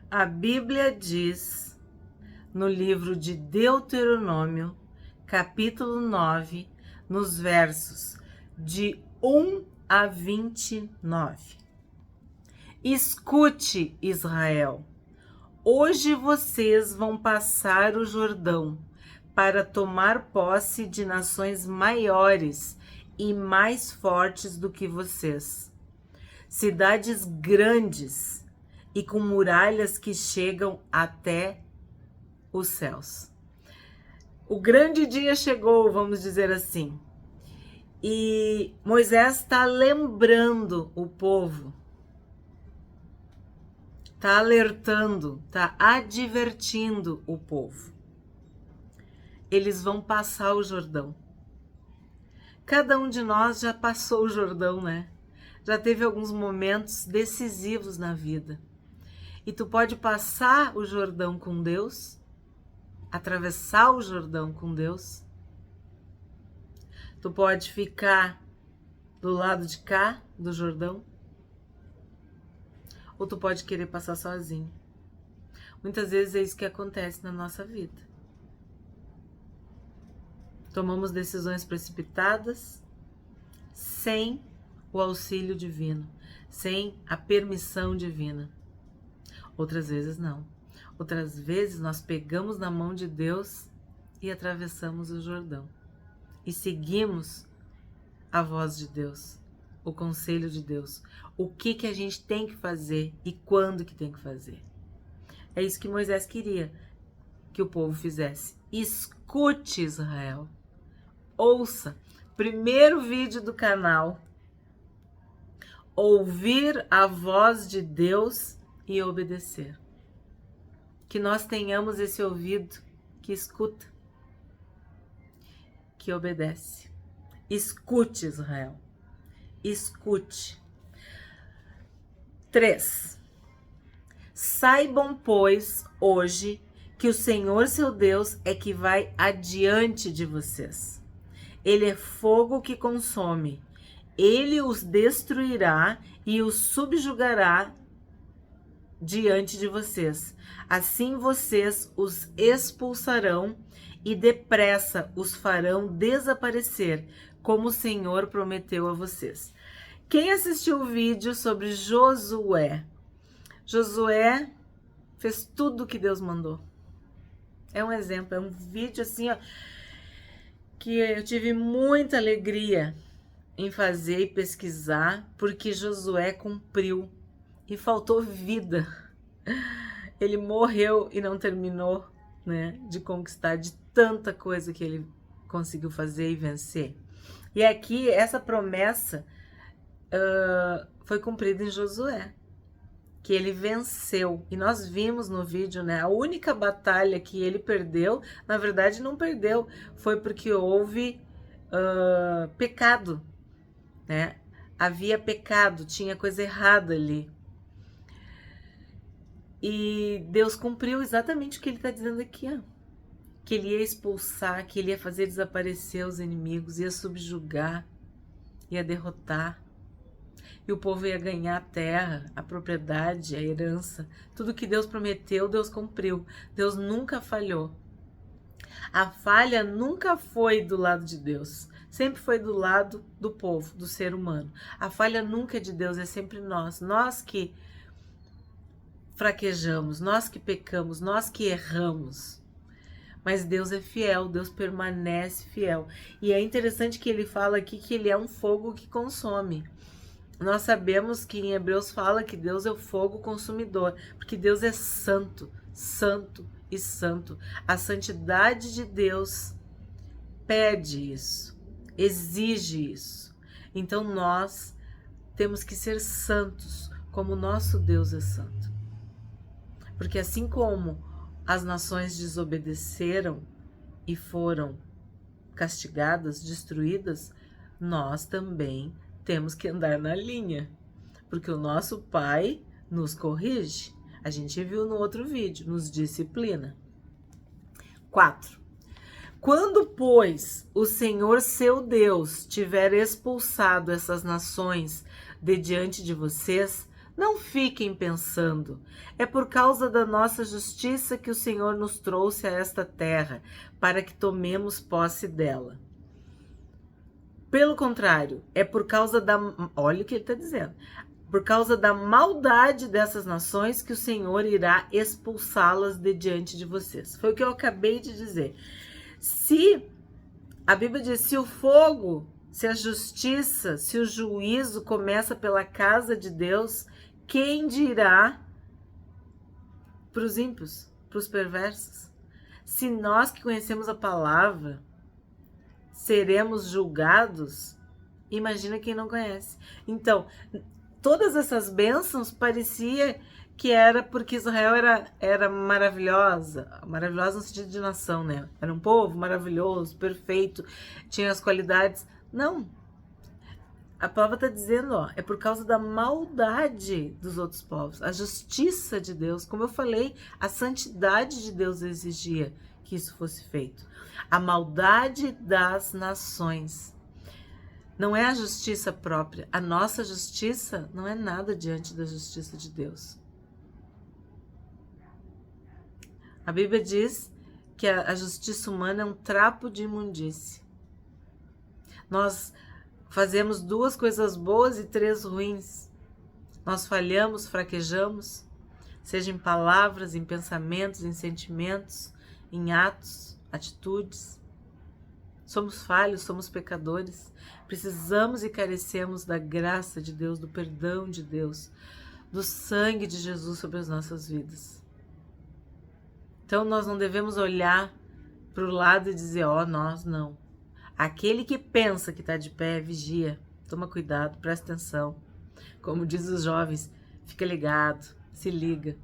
A Bíblia diz, no livro de Deuteronômio, capítulo 9, nos versos de 1 a 29. Escute, Israel, hoje vocês vão passar o Jordão para tomar posse de nações maiores e mais fortes do que vocês. Cidades grandes e com muralhas que chegam até os céus. O grande dia chegou, vamos dizer assim. E Moisés está lembrando o povo, está alertando, está advertindo o povo. Eles vão passar o Jordão. Cada um de nós já passou o Jordão, né? Já teve alguns momentos decisivos na vida. E tu pode passar o Jordão com Deus, atravessar o Jordão com Deus. Tu pode ficar do lado de cá do Jordão, ou tu pode querer passar sozinho. Muitas vezes é isso que acontece na nossa vida. Tomamos decisões precipitadas sem o auxílio divino, sem a permissão divina. Outras vezes não. Outras vezes nós pegamos na mão de Deus e atravessamos o Jordão. E seguimos a voz de Deus, o conselho de Deus. O que a gente tem que fazer e quando que tem que fazer. É isso que Moisés queria que o povo fizesse. Escute, Israel. Ouça. Primeiro vídeo do canal. Ouvir a voz de Deus e obedecer. Que nós tenhamos esse ouvido que escuta, que obedece. Escute, Israel. Escute. 3. Saibam, pois, hoje, que o Senhor seu Deus é que vai adiante de vocês. Ele é fogo que consome. Ele os destruirá e os subjugará diante de vocês. Assim vocês os expulsarão e depressa os farão desaparecer, como o Senhor prometeu a vocês. Quem assistiu o vídeo sobre Josué? Josué fez tudo o que Deus mandou. É um exemplo, é um vídeo assim, ó, que eu tive muita alegria em fazer e pesquisar, porque Josué cumpriu e faltou vida. Ele morreu e não terminou, né, de conquistar de tanta coisa que ele conseguiu fazer e vencer. E aqui essa promessa foi cumprida em Josué, que ele venceu. E nós vimos no vídeo, né, a única batalha que ele perdeu, na verdade não perdeu, foi porque houve pecado, né? Havia pecado, tinha coisa errada ali. E Deus cumpriu exatamente o que ele está dizendo aqui, ó. Que ele ia expulsar, que ele ia fazer desaparecer os inimigos, ia subjugar, ia derrotar. E o povo ia ganhar a terra, a propriedade, a herança. Tudo que Deus prometeu, Deus cumpriu. Deus nunca falhou. A falha nunca foi do lado de Deus. Sempre foi do lado do povo, do ser humano. A falha nunca é de Deus, é sempre nós. Nós que fraquejamos, nós que pecamos, nós que erramos. Mas Deus é fiel, Deus permanece fiel. E é interessante que ele fala aqui que ele é um fogo que consome. Nós sabemos que em Hebreus fala que Deus é o fogo consumidor, porque Deus é santo, santo e santo. A santidade de Deus pede isso, exige isso. Então nós temos que ser santos, como o nosso Deus é santo. Porque assim como as nações desobedeceram e foram castigadas, destruídas, nós também temos que andar na linha, porque o nosso Pai nos corrige. A gente viu no outro vídeo, nos disciplina. 4. Quando, pois, o Senhor seu Deus tiver expulsado essas nações de diante de vocês, Não fiquem pensando, é por causa da nossa justiça que o Senhor nos trouxe a esta terra, para que tomemos posse dela. Pelo contrário, é por causa da... Olha o que ele está dizendo. Por causa da maldade dessas nações que o Senhor irá expulsá-las de diante de vocês. Foi o que eu acabei de dizer. Se a Bíblia diz, se o fogo, se a justiça, se o juízo começa pela casa de Deus, quem dirá para os ímpios, para os perversos? Se nós que conhecemos a palavra seremos julgados, imagina quem não conhece. Então, todas essas bênçãos parecia que era porque Israel era maravilhosa no sentido de nação, né? Era um povo maravilhoso, perfeito, tinha as qualidades. Não. A palavra está dizendo, ó, é por causa da maldade dos outros povos. A justiça de Deus, como eu falei, a santidade de Deus exigia que isso fosse feito. A maldade das nações. Não é a justiça própria. A nossa justiça não é nada diante da justiça de Deus. A Bíblia diz que a justiça humana é um trapo de imundície. Nós fazemos 2 coisas boas e 3 ruins. Nós falhamos, fraquejamos, seja em palavras, em pensamentos, em sentimentos, em atos, atitudes. Somos falhos, somos pecadores. Precisamos e carecemos da graça de Deus, do perdão de Deus, do sangue de Jesus sobre as nossas vidas. Então nós não devemos olhar para o lado e dizer, ó, nós não. Aquele que pensa que está de pé, vigia, toma cuidado, presta atenção. Como diz os jovens, fica ligado, se liga,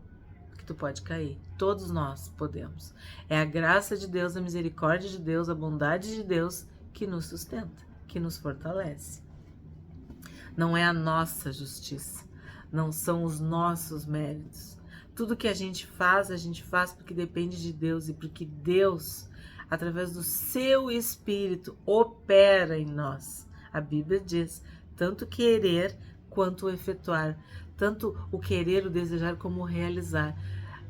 que tu pode cair. Todos nós podemos. É a graça de Deus, a misericórdia de Deus, a bondade de Deus que nos sustenta, que nos fortalece. Não é a nossa justiça, não são os nossos méritos. Tudo que a gente faz porque depende de Deus e porque Deus, através do seu Espírito, opera em nós. A Bíblia diz, tanto querer quanto efetuar, tanto o querer, o desejar, como o realizar.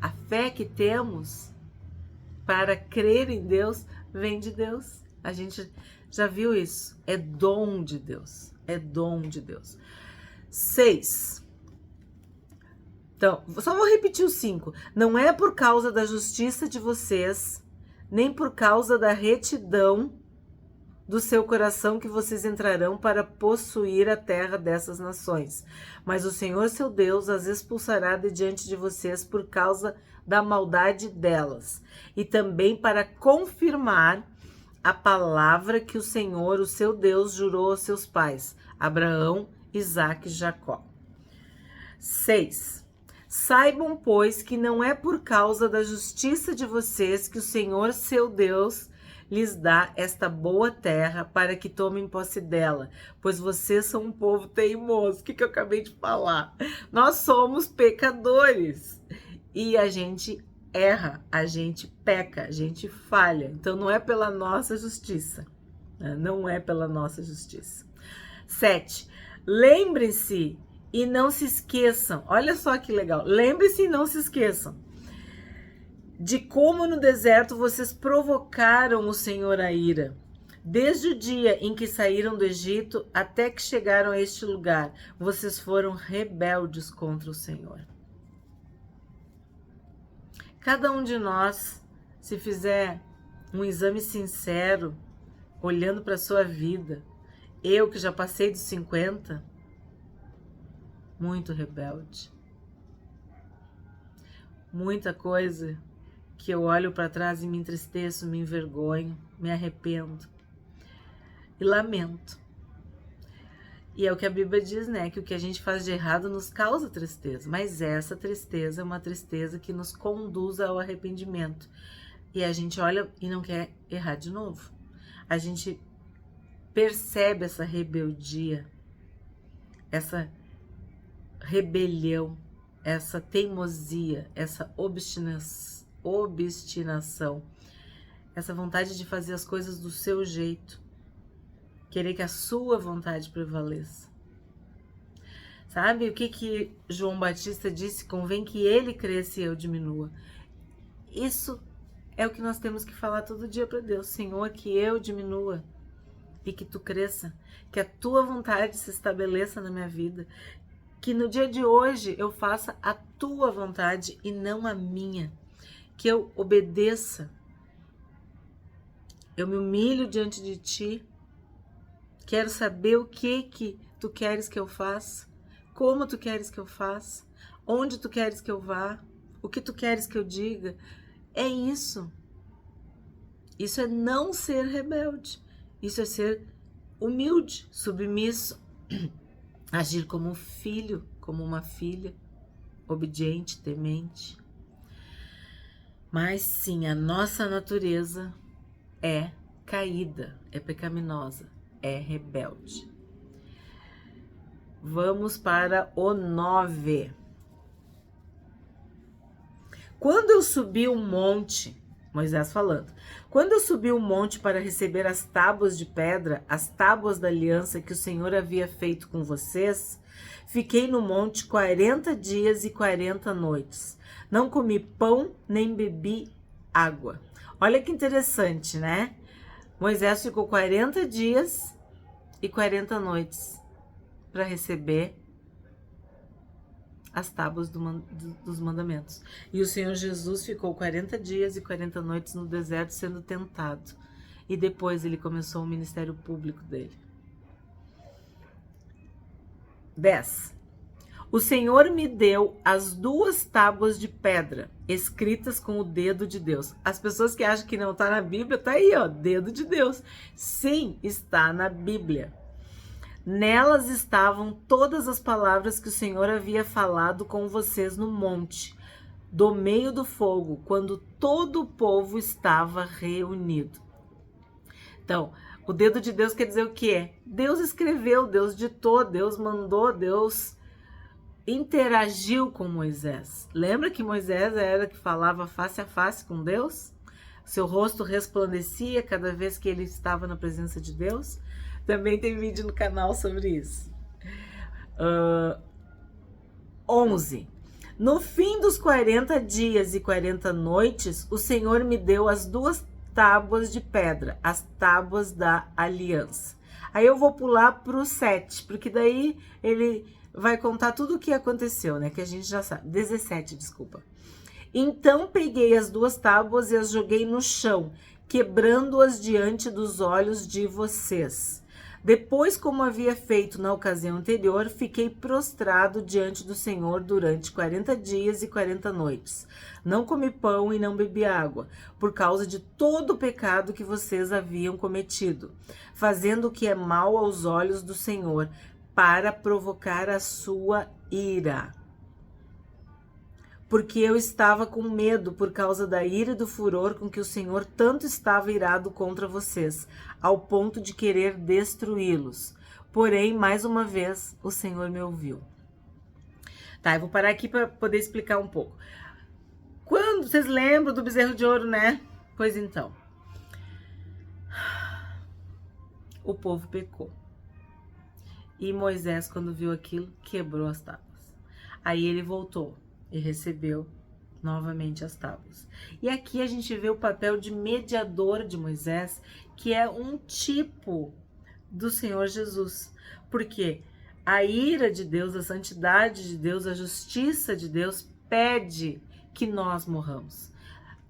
A fé que temos para crer em Deus vem de Deus. A gente já viu isso. É dom de Deus. É dom de Deus. 6. Então, só vou repetir o 5. Não é por causa da justiça de vocês, nem por causa da retidão do seu coração que vocês entrarão para possuir a terra dessas nações. Mas o Senhor, seu Deus, as expulsará de diante de vocês por causa da maldade delas, e também para confirmar a palavra que o Senhor, o seu Deus, jurou aos seus pais, Abraão, Isaque e Jacó. 6. Saibam, pois, que não é por causa da justiça de vocês que o Senhor, seu Deus, lhes dá esta boa terra para que tomem posse dela, pois vocês são um povo teimoso. O que eu acabei de falar? Nós somos pecadores e a gente erra, a gente peca, a gente falha. Então não é pela nossa justiça, né? Não é pela nossa justiça. 7. Lembrem-se e não se esqueçam. Olha só que legal. Lembrem-se e não se esqueçam de como no deserto vocês provocaram o Senhor a ira. Desde o dia em que saíram do Egito até que chegaram a este lugar, vocês foram rebeldes contra o Senhor. Cada um de nós, se fizer um exame sincero, olhando para a sua vida, eu que já passei dos 50, muito rebelde. Muita coisa que eu olho para trás e me entristeço, me envergonho, me arrependo e lamento. E é o que a Bíblia diz, né? Que o que a gente faz de errado nos causa tristeza. Mas essa tristeza é uma tristeza que nos conduz ao arrependimento. E a gente olha e não quer errar de novo. A gente percebe essa rebeldia, essa rebelião, essa teimosia, essa obstinação, essa vontade de fazer as coisas do seu jeito, querer que a sua vontade prevaleça. Sabe o que João Batista disse? Convém que ele cresça e eu diminua. Isso é o que nós temos que falar todo dia para Deus. Senhor, que eu diminua e que tu cresça. Que a tua vontade se estabeleça na minha vida. Que no dia de hoje eu faça a tua vontade e não a minha. Que eu obedeça. Eu me humilho diante de ti. Quero saber o que tu queres que eu faça. Como tu queres que eu faça. Onde tu queres que eu vá. O que tu queres que eu diga. É isso. Isso é não ser rebelde. Isso é ser humilde, submisso. Agir como um filho, como uma filha. Obediente, temente. Mas sim, a nossa natureza é caída, é pecaminosa, é rebelde. Vamos para o 9. Quando eu subi um monte, Moisés falando, quando eu subi um monte para receber as tábuas de pedra, as tábuas da aliança que o Senhor havia feito com vocês, fiquei no monte 40 dias e 40 noites. Não comi pão, nem bebi água. Olha que interessante, né? Moisés ficou 40 dias e 40 noites para receber as tábuas dos mandamentos. E o Senhor Jesus ficou 40 dias e 40 noites no deserto sendo tentado. E depois ele começou o ministério público dele. 10. O Senhor me deu as 2 tábuas de pedra, escritas com o dedo de Deus. As pessoas que acham que não está na Bíblia, tá aí, ó, dedo de Deus. Sim, está na Bíblia. Nelas estavam todas as palavras que o Senhor havia falado com vocês no monte, do meio do fogo, quando todo o povo estava reunido. Então, o dedo de Deus quer dizer o quê? Deus escreveu, Deus ditou, Deus mandou, Deus interagiu com Moisés. Lembra que Moisés era que falava face a face com Deus? Seu rosto resplandecia cada vez que ele estava na presença de Deus? Também tem vídeo no canal sobre isso. 11. No fim dos 40 dias e 40 noites, o Senhor me deu as 2 tábuas de pedra, as tábuas da aliança. Aí eu vou pular para o 7, porque daí ele vai contar tudo o que aconteceu, né? Que a gente já sabe. 17, desculpa. Então peguei as 2 tábuas e as joguei no chão, quebrando-as diante dos olhos de vocês. Depois, como havia feito na ocasião anterior, fiquei prostrado diante do Senhor durante 40 dias e 40 noites. Não comi pão e não bebi água, por causa de todo o pecado que vocês haviam cometido, fazendo o que é mal aos olhos do Senhor, para provocar a sua ira. Porque eu estava com medo por causa da ira e do furor com que o Senhor tanto estava irado contra vocês, ao ponto de querer destruí-los. Porém, mais uma vez, o Senhor me ouviu. Tá, eu vou parar aqui para poder explicar um pouco. Quando vocês lembram do bezerro de ouro, né? Pois então, o povo pecou. E Moisés, quando viu aquilo, quebrou as tábuas. Aí ele voltou e recebeu novamente as tábuas. E aqui a gente vê o papel de mediador de Moisés, que é um tipo do Senhor Jesus. Porque a ira de Deus, a santidade de Deus, a justiça de Deus pede que nós morramos.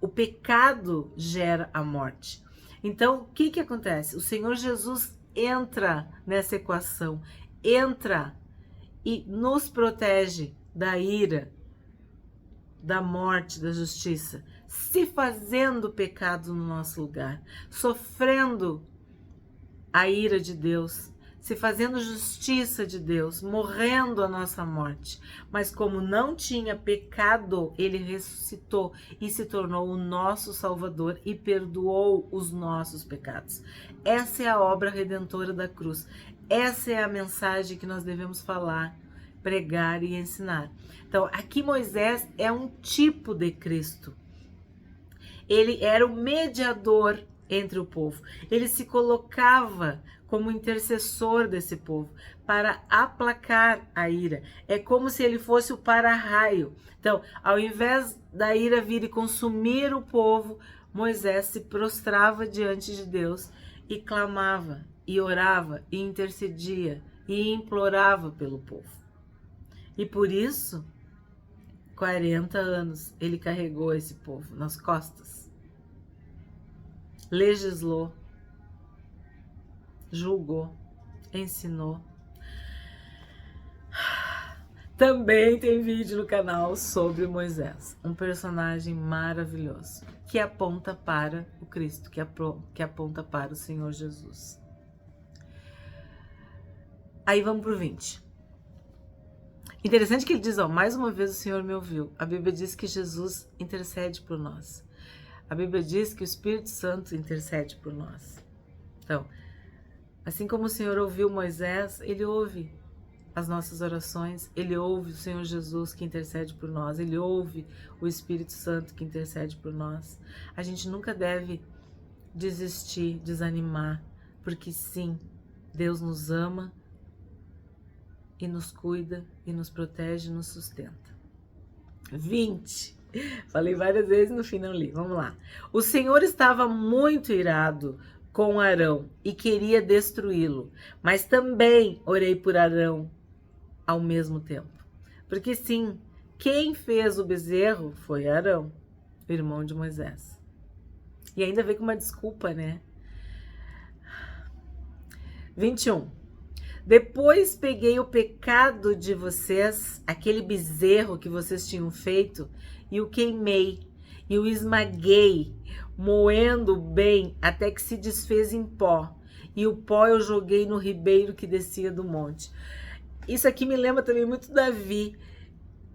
O pecado gera a morte. Então, o que acontece? O Senhor Jesus entra nessa equação, entra e nos protege da ira, da morte, da justiça, se fazendo pecado no nosso lugar, sofrendo a ira de Deus, se fazendo justiça de Deus, morrendo a nossa morte. Mas como não tinha pecado, ele ressuscitou e se tornou o nosso Salvador e perdoou os nossos pecados. Essa é a obra redentora da cruz. Essa é a mensagem que nós devemos falar, pregar e ensinar. Então, aqui Moisés é um tipo de Cristo. Ele era o mediador entre o povo. Ele se colocava como intercessor desse povo, para aplacar a ira. É como se ele fosse o para-raio. Então, ao invés da ira vir e consumir o povo, Moisés se prostrava diante de Deus e clamava, e orava, e intercedia, e implorava pelo povo. E por isso, 40 anos ele carregou esse povo nas costas. Legislou, julgou, ensinou. Também tem vídeo no canal sobre Moisés, um personagem maravilhoso, que aponta para o Cristo, que aponta para o Senhor Jesus. Aí vamos pro 20. Interessante que ele diz, ó, mais uma vez o Senhor me ouviu. A Bíblia diz que Jesus intercede por nós. A Bíblia diz que o Espírito Santo intercede por nós. Então, assim como o Senhor ouviu Moisés, ele ouve as nossas orações, ele ouve o Senhor Jesus que intercede por nós, ele ouve o Espírito Santo que intercede por nós. A gente nunca deve desistir, desanimar, porque sim, Deus nos ama e nos cuida e nos protege e nos sustenta. 20. Falei várias vezes, no fim não li. Vamos lá. O Senhor estava muito irado com Arão e queria destruí-lo, mas também orei por Arão ao mesmo tempo. Porque sim, quem fez o bezerro foi Arão, o irmão de Moisés. E ainda veio com uma desculpa, né? 21. Depois peguei o pecado de vocês, aquele bezerro que vocês tinham feito, e o queimei, e o esmaguei, moendo bem até que se desfez em pó. E o pó eu joguei no ribeiro que descia do monte. Isso aqui me lembra também muito Davi,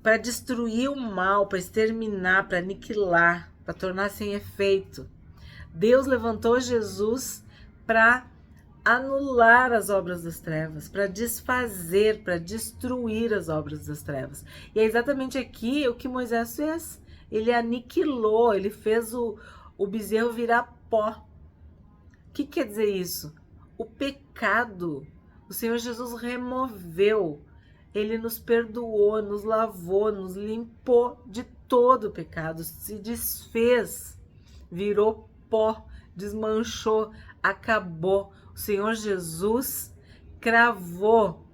para destruir o mal, para exterminar, para aniquilar, para tornar sem efeito. Deus levantou Jesus para anular as obras das trevas, para desfazer, para destruir as obras das trevas. E é exatamente aqui o que Moisés fez. Ele aniquilou, ele fez o bezerro virar pó. O que quer dizer isso? O pecado, o Senhor Jesus removeu, ele nos perdoou, nos lavou, nos limpou de todo o pecado, se desfez, virou pó, desmanchou, acabou. O Senhor Jesus cravou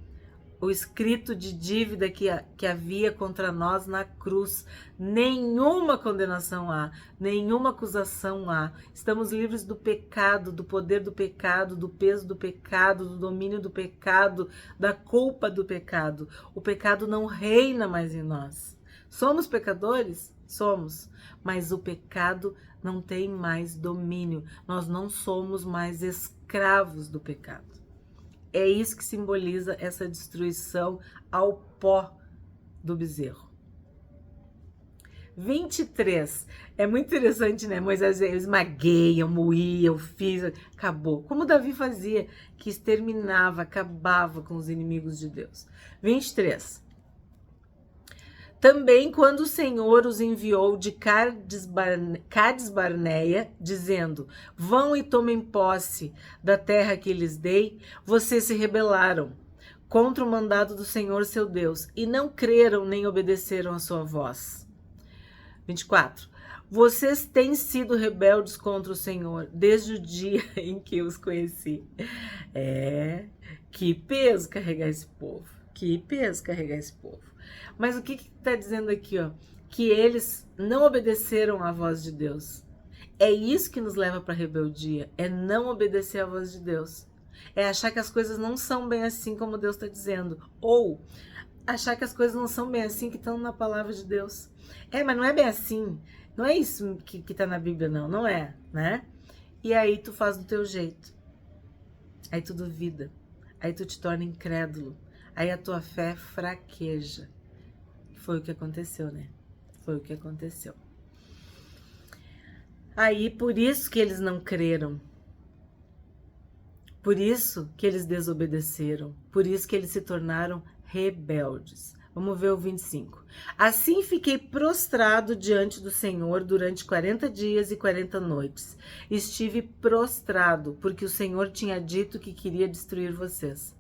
o escrito de dívida que havia contra nós na cruz. Nenhuma condenação há, nenhuma acusação há. Estamos livres do pecado, do poder do pecado, do peso do pecado, do domínio do pecado, da culpa do pecado. O pecado não reina mais em nós. Somos pecadores? Somos. Mas o pecado não tem mais domínio. Nós não somos mais escravos do pecado. É isso que simboliza essa destruição ao pó do bezerro. 23. É muito interessante, né? Moisés, eu esmaguei, eu moí, eu fiz, acabou. Como Davi fazia, que exterminava, acabava com os inimigos de Deus. 23. Também quando o Senhor os enviou de Cades Barneia, dizendo, vão e tomem posse da terra que lhes dei, vocês se rebelaram contra o mandado do Senhor seu Deus, e não creram nem obedeceram a sua voz. 24. Vocês têm sido rebeldes contra o Senhor desde o dia em que os conheci. Que peso carregar esse povo, que peso carregar esse povo. Mas o que está dizendo aqui, ó? Que eles não obedeceram à voz de Deus. É isso que nos leva para a rebeldia, é não obedecer à voz de Deus. É achar que as coisas não são bem assim como Deus está dizendo. Ou achar que as coisas não são bem assim que estão na palavra de Deus. Mas não é bem assim. Não é isso que está na Bíblia, não é, né? E aí tu faz do teu jeito. Aí tu duvida. Aí tu te torna incrédulo. Aí a tua fé fraqueja. Foi o que aconteceu, né? Foi o que aconteceu. Aí, por isso que eles não creram. Por isso que eles desobedeceram. Por isso que eles se tornaram rebeldes. Vamos ver o 25. Assim fiquei prostrado diante do Senhor durante 40 dias e 40 noites. Estive prostrado, porque o Senhor tinha dito que queria destruir vocês.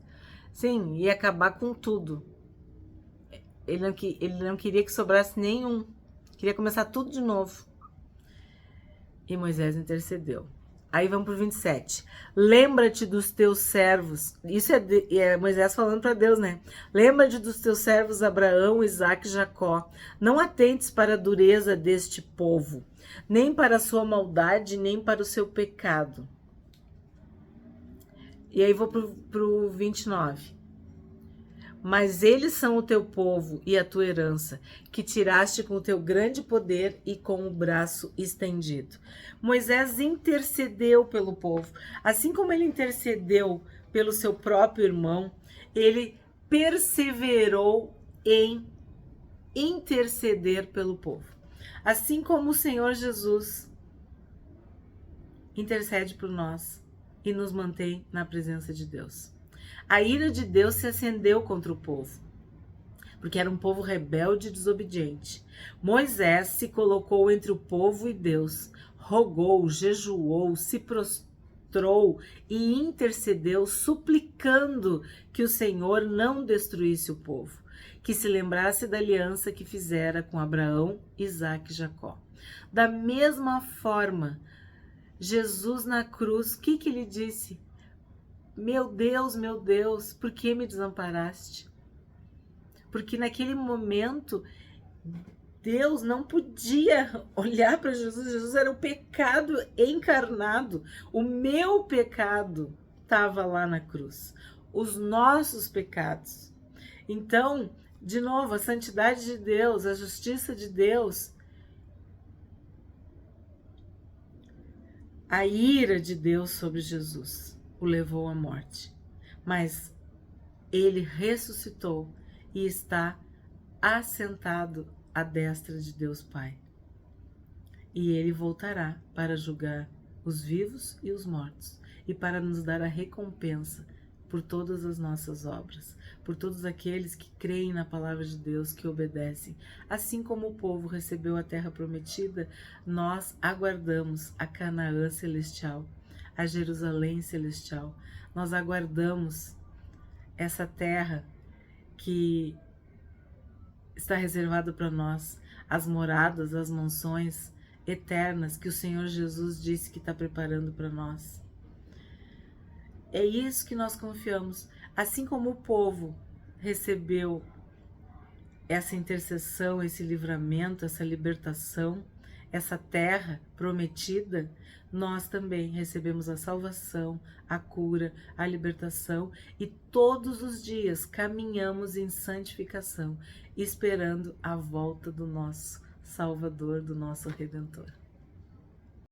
Sim, ia acabar com tudo. Ele não queria que sobrasse nenhum. Queria começar tudo de novo. E Moisés intercedeu. Aí vamos para o 27. Lembra-te dos teus servos. Isso é Moisés falando para Deus, né? Lembra-te dos teus servos Abraão, Isaque e Jacó. Não atentes para a dureza deste povo, nem para a sua maldade, nem para o seu pecado. E aí vou para o 29. Mas eles são o teu povo e a tua herança, que tiraste com o teu grande poder e com o braço estendido. Moisés intercedeu pelo povo. Assim como ele intercedeu pelo seu próprio irmão, ele perseverou em interceder pelo povo. Assim como o Senhor Jesus intercede por nós e nos mantém na presença de Deus. A ira de Deus se acendeu contra o povo, porque era um povo rebelde e desobediente. Moisés se colocou entre o povo e Deus, rogou, jejuou, se prostrou e intercedeu, suplicando que o Senhor não destruísse o povo, que se lembrasse da aliança que fizera com Abraão, Isaque e Jacó. Da mesma forma, Jesus na cruz, o que ele disse? Meu Deus, por que me desamparaste? Porque naquele momento, Deus não podia olhar para Jesus. Jesus era o pecado encarnado. O meu pecado estava lá na cruz. Os nossos pecados. Então, de novo, a santidade de Deus, a justiça de Deus, a ira de Deus sobre Jesus o levou à morte, mas ele ressuscitou e está assentado à destra de Deus Pai. E ele voltará para julgar os vivos e os mortos e para nos dar a recompensa por todas as nossas obras, por todos aqueles que creem na palavra de Deus, que obedecem. Assim como o povo recebeu a terra prometida, nós aguardamos a Canaã celestial, a Jerusalém celestial. Nós aguardamos essa terra que está reservada para nós, as moradas, as mansões eternas que o Senhor Jesus disse que está preparando para nós. É isso que nós confiamos. Assim como o povo recebeu essa intercessão, esse livramento, essa libertação, essa terra prometida, nós também recebemos a salvação, a cura, a libertação e todos os dias caminhamos em santificação, esperando a volta do nosso Salvador, do nosso Redentor.